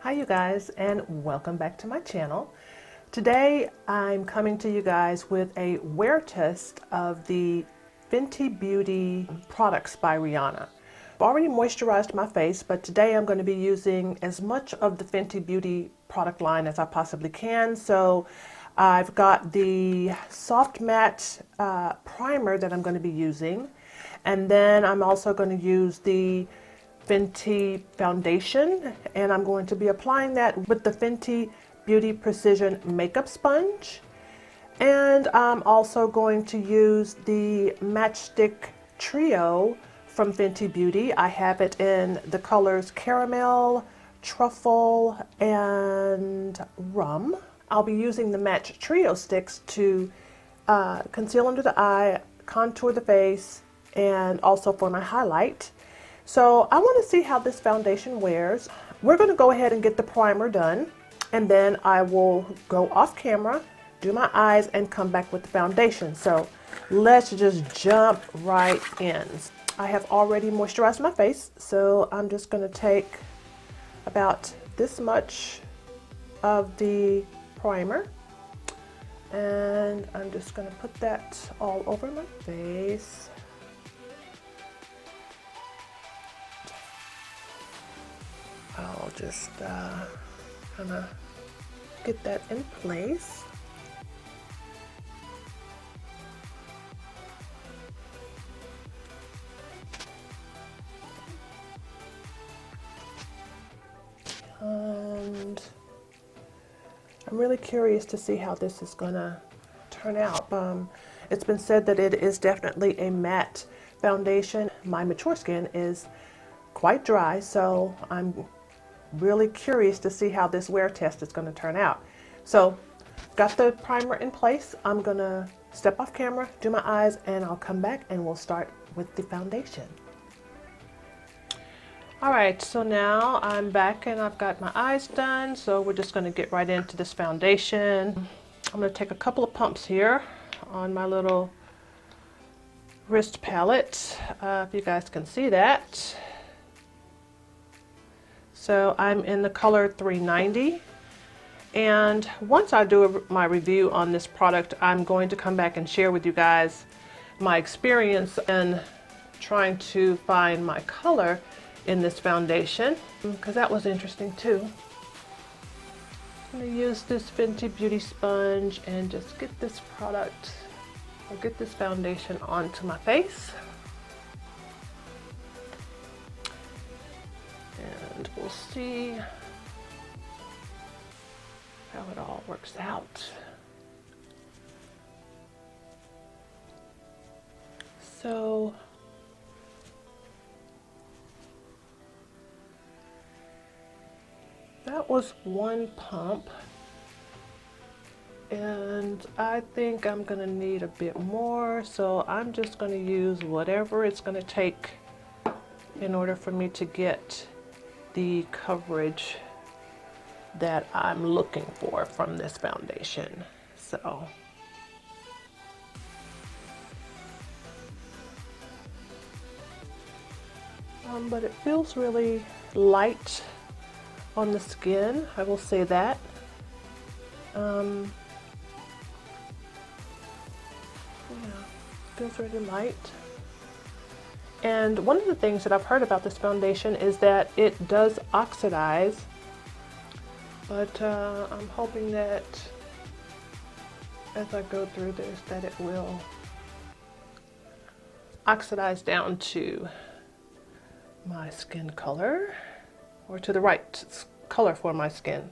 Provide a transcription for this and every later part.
Hi you guys, and welcome back to my channel. Today I'm coming to you guys with a wear test of the Fenty Beauty products by Rihanna. I've already moisturized my face, but today I'm going to be using as much of the Fenty Beauty product line as I possibly can. So I've got the soft matte primer that I'm going to be using, and then I'm also going to use the Fenty foundation, and I'm going to be applying that with the Fenty Beauty Precision Makeup Sponge. And I'm also going to use the Matchstick Trio from Fenty Beauty. I have it in the colors Caramel, Truffle, and Rum. I'll be using the Match Trio sticks to conceal under the eye, contour the face, and also for my highlight. So I want to see how this foundation wears. We're going to go ahead and get the primer done, and then I will go off camera, do my eyes, and come back with the foundation. So let's just jump right in. I have already moisturized my face, so I'm just going to take about this much of the primer, and I'm just going to put that all over my face. I'll just kind of get that in place. And I'm really curious to see how this is gonna turn out. It's been said that it is definitely a matte foundation. My mature skin is quite dry, so I'm really curious to see how this wear test is going to turn out. So got the primer in place. I'm gonna step off camera, do my eyes, and I'll come back and we'll start with the foundation. All right, so now I'm back and I've got my eyes done, so we're just going to get right into this foundation. I'm going to take a couple of pumps here on my little wrist palette, if you guys can see that. So I'm in the color 390, and once I do my review on this product, I'm going to come back and share with you guys my experience in trying to find my color in this foundation, because that was interesting too. I'm going to use this Fenty Beauty sponge and just get this product, or get this foundation onto my face. And we'll see how it all works out. So that was one pump, and I think I'm gonna need a bit more, so I'm just gonna use whatever it's gonna take in order for me to get the coverage that I'm looking for from this foundation. So but it feels really light on the skin, I will say that. Yeah, feels really light. And one of the things that I've heard about this foundation is that it does oxidize, but I'm hoping that as I go through this that it will oxidize down to my skin color, or to the right color for my skin.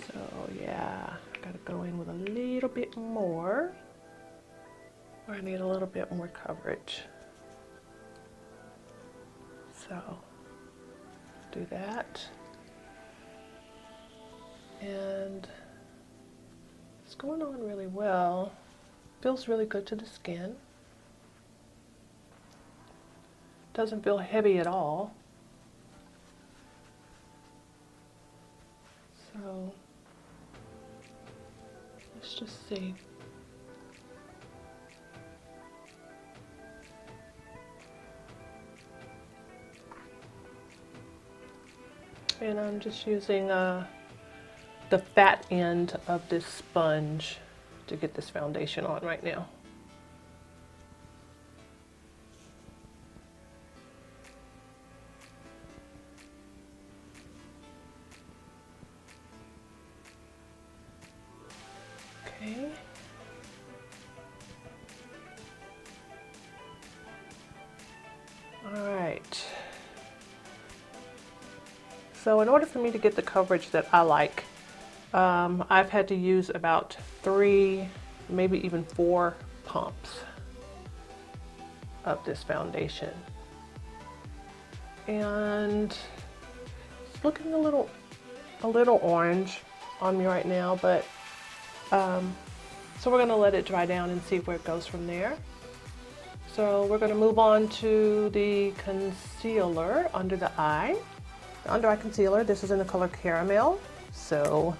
So yeah, I gotta go in with a little bit more, or I need a little bit more coverage. So do that, and it's going on really well. Feels really good to the skin. Doesn't feel heavy at all. So let's just see. And I'm just using the fat end of this sponge to get this foundation on right now. Okay. All right. So in order for me to get the coverage that I like, I've had to use about 3, maybe even 4 pumps of this foundation. And it's looking a little orange on me right now, but so we're gonna let it dry down and see where it goes from there. So we're gonna move on to the concealer under the eye. The under eye concealer, this is in the color Caramel. So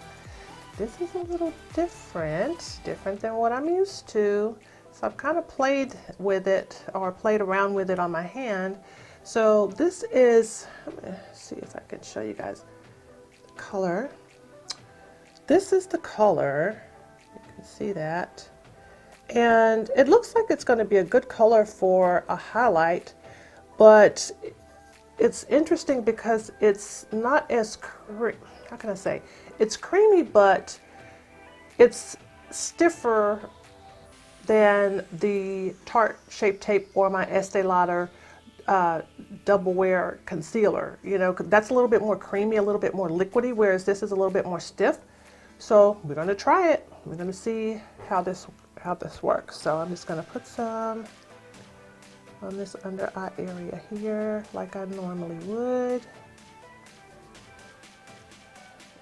this is a little different than what I'm used to. So I've kind of played with it, or played around with it on my hand. So this is, let me see if I can show you guys the color. This is the color, you can see that. And it looks like it's going to be a good color for a highlight, but it's interesting because it's not as, how can I say? It's creamy, but it's stiffer than the Tarte Shape Tape or my Estee Lauder double wear concealer. You know, that's a little bit more creamy, a little bit more liquidy, whereas this is a little bit more stiff. So we're going to try it. We're going to see how this works. So I'm just going to put some on this under eye area here, like I normally would.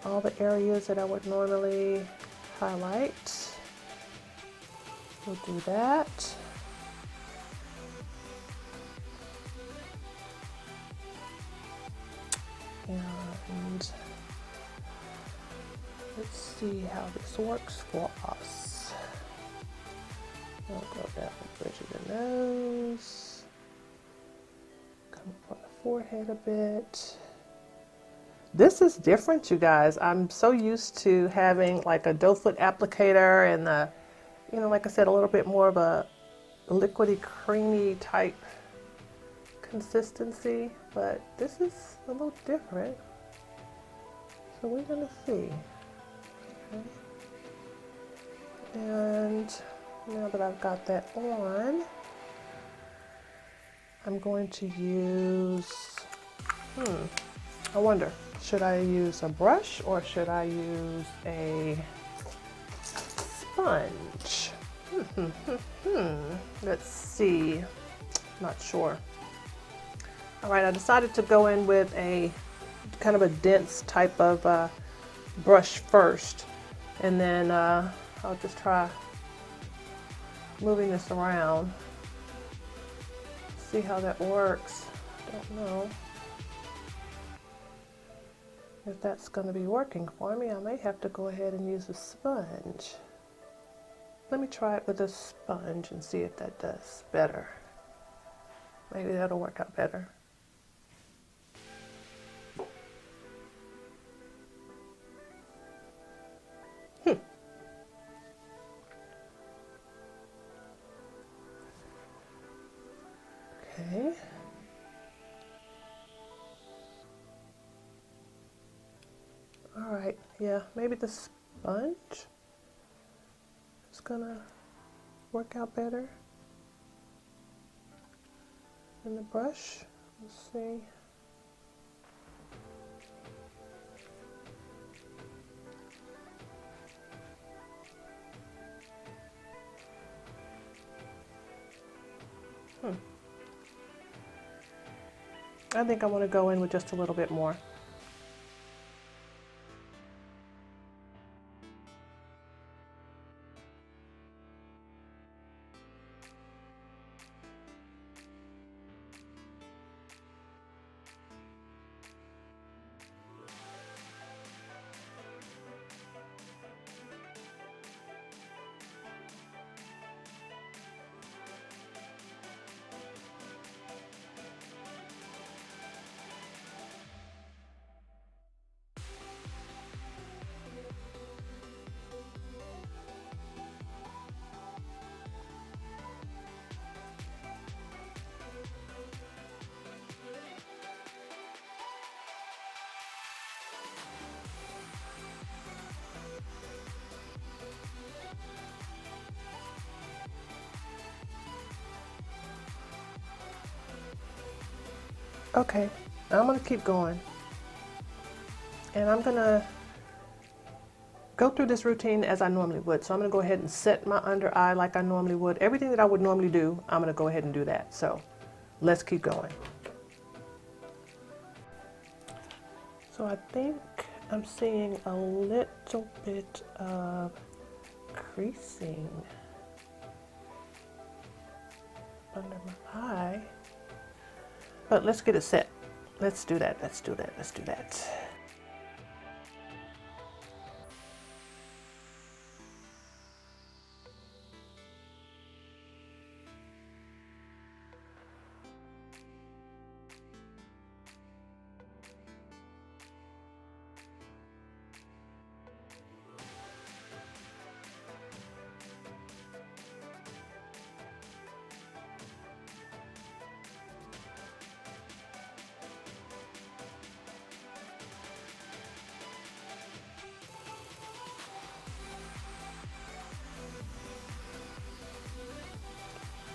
All the areas that I would normally highlight. We'll do that. And let's see how this works for us. I'll go down the bridge of the nose. Come up on the forehead a bit. This is different, you guys. I'm so used to having like a doe foot applicator and the, you know, like I said, a little bit more of a liquidy, creamy type consistency, but this is a little different. So we're gonna see. Okay. And now that I've got that on, I'm going to use, I wonder, should I use a brush or should I use a sponge? Let's see, not sure. All right, I decided to go in with a kind of a dense type of brush first, and then I'll just try moving this around, see how that works. Don't know if that's going to be working for me. I may have to go ahead and use a sponge. Let me try it with a sponge and see if that does better. Maybe that'll work out better. Okay. All right, yeah, maybe the sponge is gonna work out better than the brush. Let's see. I think I want to go in with just a little bit more. Okay, I'm gonna keep going. And I'm gonna go through this routine as I normally would. So I'm gonna go ahead and set my under eye like I normally would. Everything that I would normally do, I'm gonna go ahead and do that. So let's keep going. So I think I'm seeing a little bit of creasing under my eye. But let's get it set. Let's do that, let's do that, let's do that.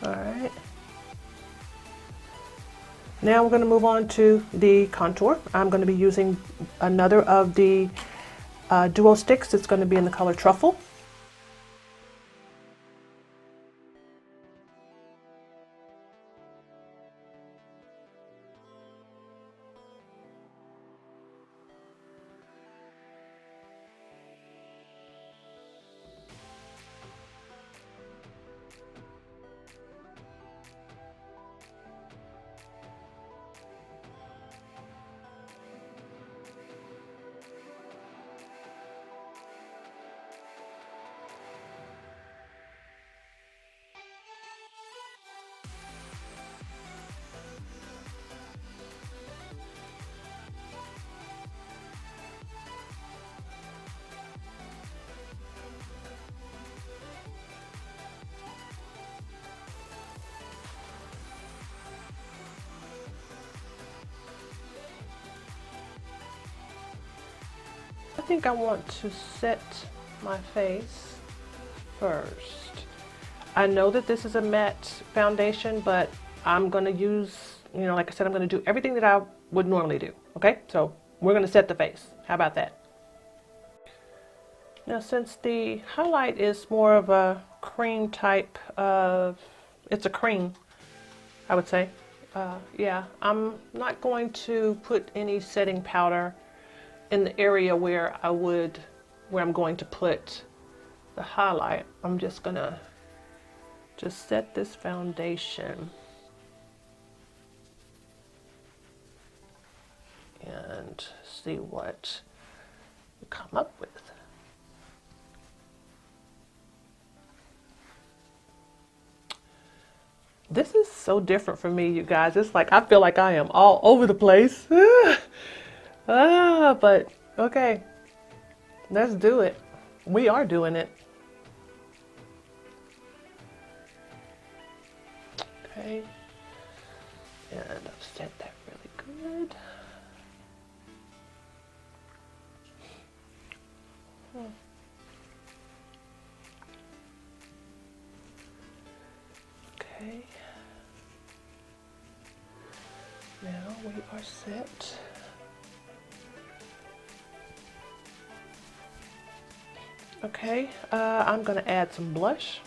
All right. Now we're going to move on to the contour. I'm going to be using another of the duo sticks. It's going to be in the color Truffle. I think I want to set my face first. I know that this is a matte foundation, but I'm going to use, like I said, I'm going to do everything that I would normally do. Okay, so we're going to set the face. How about that? Now, since the highlight is more of a cream type of, it's a cream, I would say. Yeah, I'm not going to put any setting powder in the area where I'm going to put the highlight. I'm just gonna set this foundation and see what we come up with. This is so different for me, you guys. It's like I feel like I am all over the place. But okay, let's do it. We are doing it. Okay, and I've set that really good. Okay, now we are set. Okay, I'm gonna add some blush.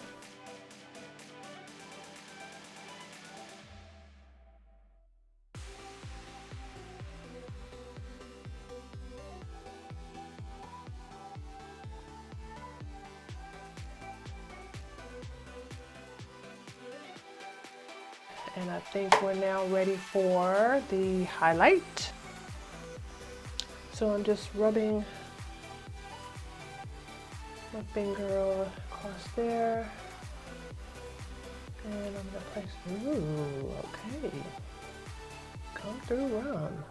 And I think we're now ready for the highlight. So I'm just rubbing my finger across there. And I'm gonna place, ooh, okay. Come through, run.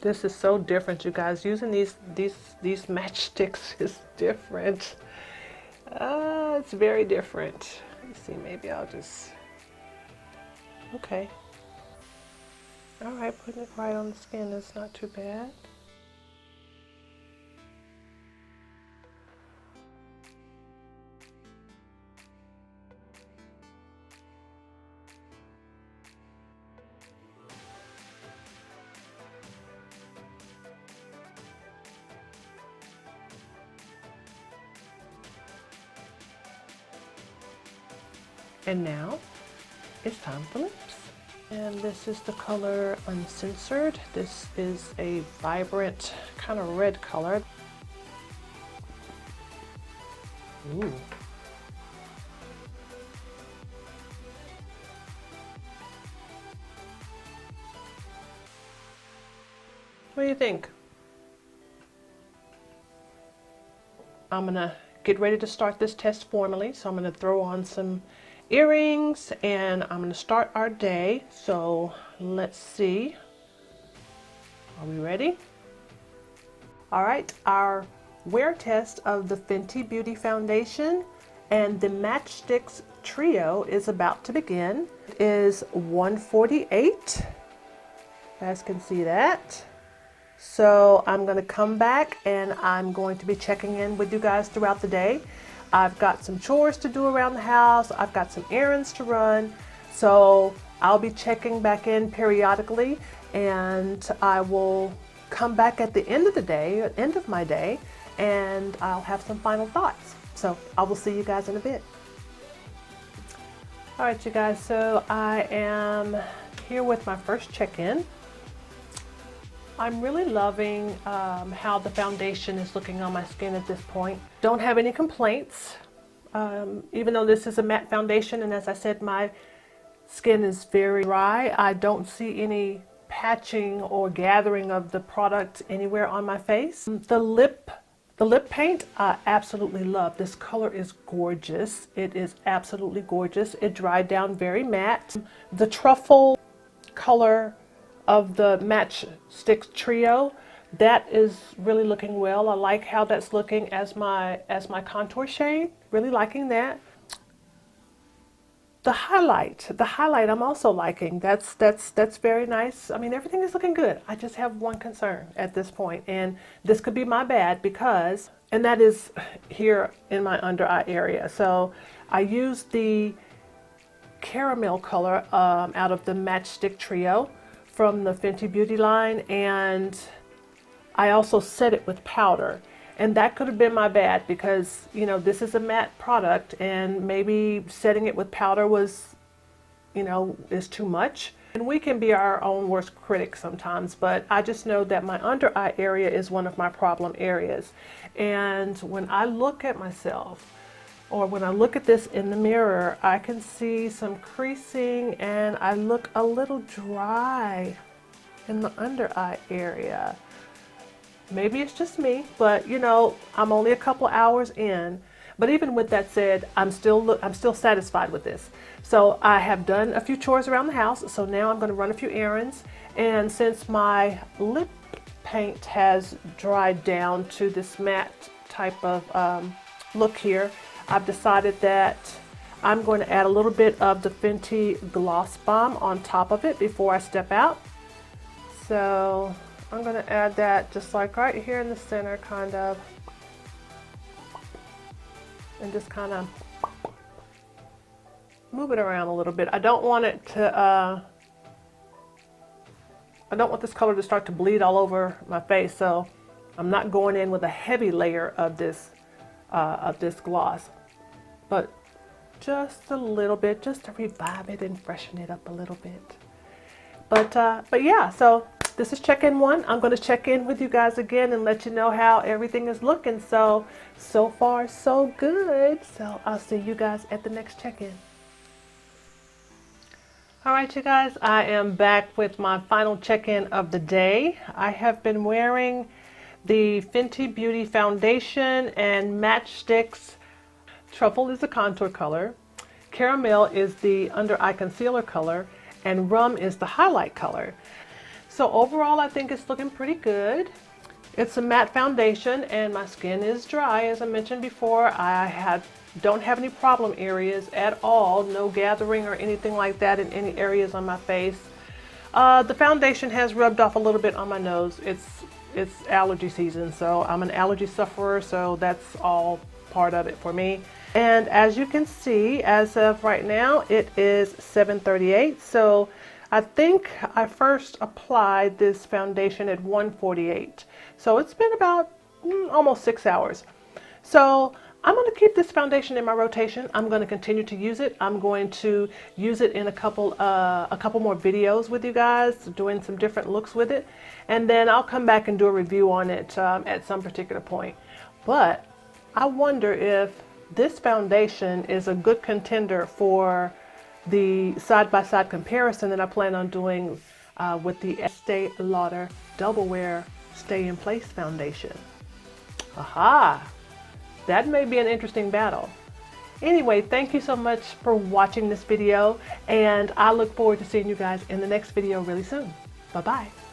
This is so different, you guys. Using these matchsticks is different. It's very different. Let's see, maybe I'll just Okay. All right, putting it right on the skin is not too bad. And now it's time for lips. And this is the color Uncensored. This is a vibrant kind of red color. Ooh. What do you think? I'm gonna get ready to start this test formally. So I'm gonna throw on some earrings and I'm gonna start our day. So let's see. Are we ready? All right, our wear test of the Fenty Beauty Foundation and the Match Stix Trio is about to begin. It is 1:48. You guys can see that. So I'm going to come back and I'm going to be checking in with you guys throughout the day. I've got some chores to do around the house. I've got some errands to run. So I'll be checking back in periodically and I will come back at the end of the day, end of my day, and I'll have some final thoughts. So I will see you guys in a bit. All right, you guys, so I am here with my first check-in. I'm really loving how the foundation is looking on my skin at this point. Don't have any complaints, even though this is a matte foundation, and as I said, my skin is very dry. I don't see any patching or gathering of the product anywhere on my face. The lip paint, I absolutely love. This color is gorgeous. It is absolutely gorgeous. It dried down very matte. The Truffle color of the Match Stix Trio, that is really looking well. I like how that's looking as my contour shade. Really liking that. The highlight I'm also liking. That's very nice. I mean, everything is looking good. I just have one concern at this point, and this could be my bad because, and that is here in my under eye area. So I used the caramel color out of the Match Stix Trio from the Fenty Beauty line, and I also set it with powder. And that could have been my bad because, you know, this is a matte product and maybe setting it with powder was, you know, is too much. And we can be our own worst critic sometimes, but I just know that my under eye area is one of my problem areas. And when I look at myself, or when I look at this in the mirror, I can see some creasing and I look a little dry in the under eye area. Maybe it's just me, but you know, I'm only a couple hours in. But even with that said, I'm still satisfied with this. So I have done a few chores around the house, so now I'm going to run a few errands. And since my lip paint has dried down to this matte type of look here, I've decided that I'm going to add a little bit of the Fenty Gloss Bomb on top of it before I step out. So I'm going to add that just like right here in the center, kind of, and just kind of move it around a little bit. I don't want it to, I don't want this color to start to bleed all over my face, so I'm not going in with a heavy layer of this gloss, but just a little bit, just to revive it and freshen it up a little bit. But yeah, so this is check-in one. I'm going to check in with you guys again and let you know how everything is looking. So far, so good. So I'll see you guys at the next check-in. All right, you guys, I am back with my final check-in of the day. I have been wearing the Fenty Beauty Foundation and Match Stix. Truffle is the contour color, Caramel is the under eye concealer color, and Rum is the highlight color. So overall, I think it's looking pretty good. It's a matte foundation and my skin is dry, as I mentioned before. Don't have any problem areas at all, no gathering or anything like that in any areas on my face. The foundation has rubbed off a little bit on my nose. It's allergy season, so I'm an allergy sufferer, so that's all part of it for me. And as you can see, as of right now, it is 7:38. So I think I first applied this foundation at 1:48. So it's been about almost 6 hours. So I'm going to keep this foundation in my rotation. I'm going to continue to use it. I'm going to use it in a couple more videos with you guys, doing some different looks with it. And then I'll come back and do a review on it at some particular point. But I wonder if this foundation is a good contender for the side-by-side comparison that I plan on doing with the Estee Lauder Double Wear Stay in Place foundation. Aha! That may be an interesting battle. Anyway, thank you so much for watching this video, and I look forward to seeing you guys in the next video really soon. Bye-bye.